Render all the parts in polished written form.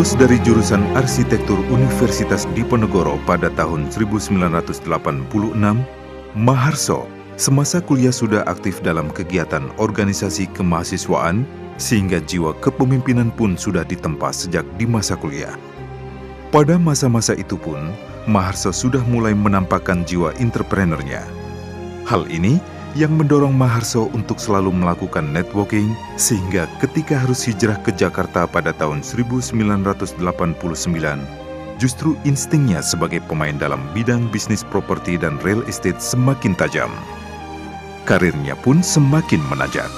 Lulus dari jurusan Arsitektur Universitas Diponegoro pada tahun 1986, Maharso semasa kuliah sudah aktif dalam kegiatan organisasi kemahasiswaan sehingga jiwa kepemimpinan pun sudah ditempa sejak di masa kuliah. Pada masa-masa itu pun, Maharso sudah mulai menampakkan jiwa entrepreneurnya. Hal ini yang mendorong Maharso untuk selalu melakukan networking sehingga ketika harus hijrah ke Jakarta pada tahun 1989, justru instingnya sebagai pemain dalam bidang bisnis properti dan real estate semakin tajam. Karirnya pun semakin menanjak.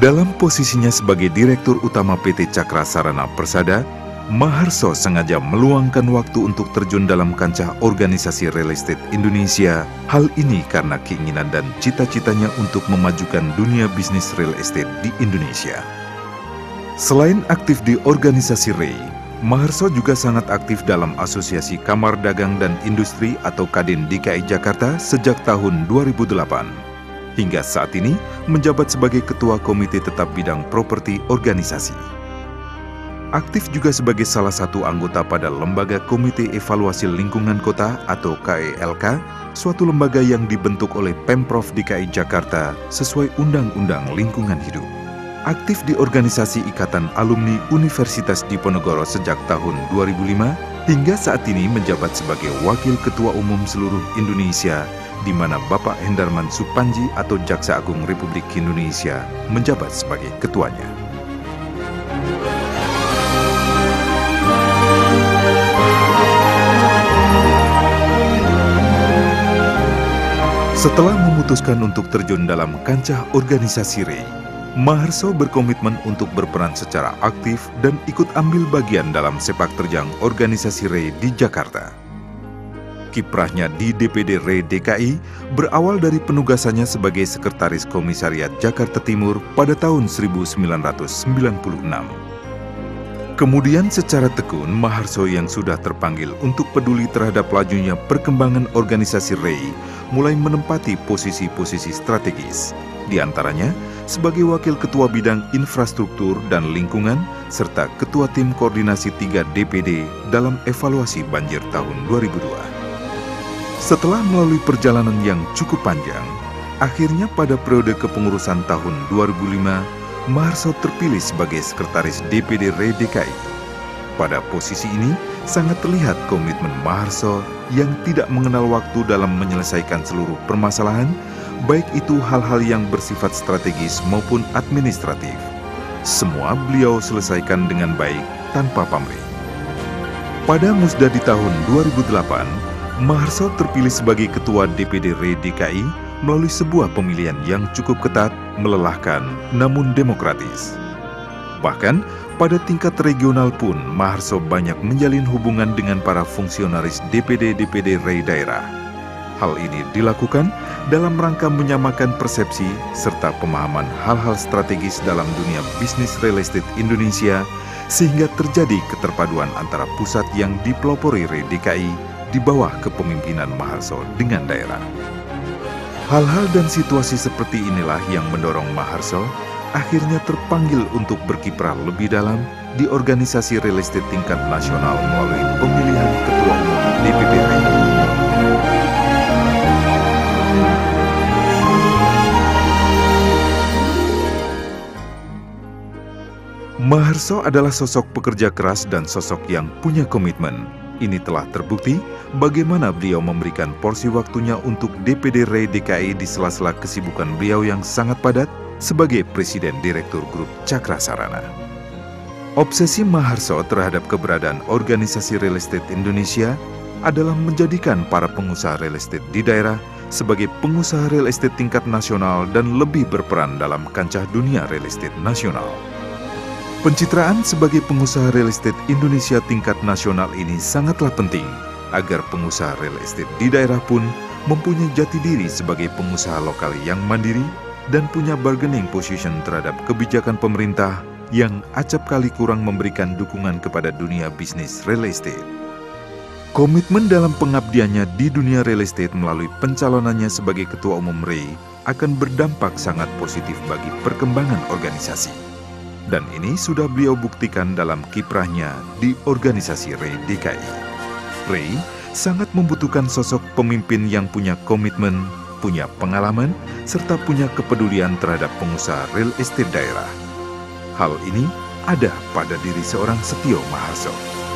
Dalam posisinya sebagai Direktur Utama PT Cakra Sarana Persada, Maharso sengaja meluangkan waktu untuk terjun dalam kancah organisasi real estate Indonesia. Hal ini karena keinginan dan cita-citanya untuk memajukan dunia bisnis real estate di Indonesia. Selain aktif di organisasi REI, Maharso juga sangat aktif dalam Asosiasi Kamar Dagang dan Industri atau Kadin DKI Jakarta sejak tahun 2008. Hingga saat ini menjabat sebagai Ketua Komite Tetap Bidang Properti Organisasi. Aktif juga sebagai salah satu anggota pada Lembaga Komite Evaluasi Lingkungan Kota atau KELK, suatu lembaga yang dibentuk oleh Pemprov DKI Jakarta sesuai Undang-Undang Lingkungan Hidup. Aktif di organisasi Ikatan Alumni Universitas Diponegoro sejak tahun 2005, hingga saat ini menjabat sebagai Wakil Ketua Umum seluruh Indonesia, di mana Bapak Hendarman Supanji atau Jaksa Agung Republik Indonesia menjabat sebagai ketuanya. Setelah memutuskan untuk terjun dalam kancah organisasi REI, Maharso berkomitmen untuk berperan secara aktif dan ikut ambil bagian dalam sepak terjang organisasi REI di Jakarta. Kiprahnya di DPD REI DKI berawal dari penugasannya sebagai Sekretaris Komisariat Jakarta Timur pada tahun 1996. Kemudian secara tekun, Maharso yang sudah terpanggil untuk peduli terhadap lajunya perkembangan organisasi REI mulai menempati posisi-posisi strategis, di antaranya sebagai Wakil Ketua Bidang Infrastruktur dan Lingkungan, serta Ketua Tim Koordinasi 3 DPD dalam evaluasi banjir tahun 2002. Setelah melalui perjalanan yang cukup panjang, akhirnya pada periode kepengurusan tahun 2005, Maharso terpilih sebagai Sekretaris DPD REI DKI. Pada posisi ini, sangat terlihat komitmen Maharso yang tidak mengenal waktu dalam menyelesaikan seluruh permasalahan, baik itu hal-hal yang bersifat strategis maupun administratif. Semua beliau selesaikan dengan baik tanpa pamrih. Pada musda di tahun 2008, Maharso terpilih sebagai Ketua DPD REI DKI melalui sebuah pemilihan yang cukup ketat, melelahkan, namun demokratis. Bahkan, pada tingkat regional pun, Maharso banyak menjalin hubungan dengan para fungsionaris DPD-DPD REI daerah. Hal ini dilakukan dalam rangka menyamakan persepsi serta pemahaman hal-hal strategis dalam dunia bisnis real estate Indonesia, sehingga terjadi keterpaduan antara pusat yang dipelopori REI DKI di bawah kepemimpinan Maharso dengan daerah. Hal-hal dan situasi seperti inilah yang mendorong Maharso akhirnya terpanggil untuk berkiprah lebih dalam di organisasi real estate tingkat nasional melalui pemilihan Ketua Umum DPP REI. Maharso adalah sosok pekerja keras dan sosok yang punya komitmen. Ini telah terbukti bagaimana beliau memberikan porsi waktunya untuk DPD REI DKI di sela-sela kesibukan beliau yang sangat padat sebagai Presiden Direktur Grup Cakra Sarana. Obsesi Maharso terhadap keberadaan organisasi real estate Indonesia adalah menjadikan para pengusaha real estate di daerah sebagai pengusaha real estate tingkat nasional dan lebih berperan dalam kancah dunia real estate nasional. Pencitraan sebagai pengusaha real estate Indonesia tingkat nasional ini sangatlah penting agar pengusaha real estate di daerah pun mempunyai jati diri sebagai pengusaha lokal yang mandiri dan punya bargaining position terhadap kebijakan pemerintah yang acap kali kurang memberikan dukungan kepada dunia bisnis real estate. Komitmen dalam pengabdiannya di dunia real estate melalui pencalonannya sebagai Ketua Umum REI akan berdampak sangat positif bagi perkembangan organisasi. Dan ini sudah beliau buktikan dalam kiprahnya di organisasi REI DKI. REI sangat membutuhkan sosok pemimpin yang punya komitmen, punya pengalaman, serta punya kepedulian terhadap pengusaha real estate daerah. Hal ini ada pada diri seorang Setio Maharso.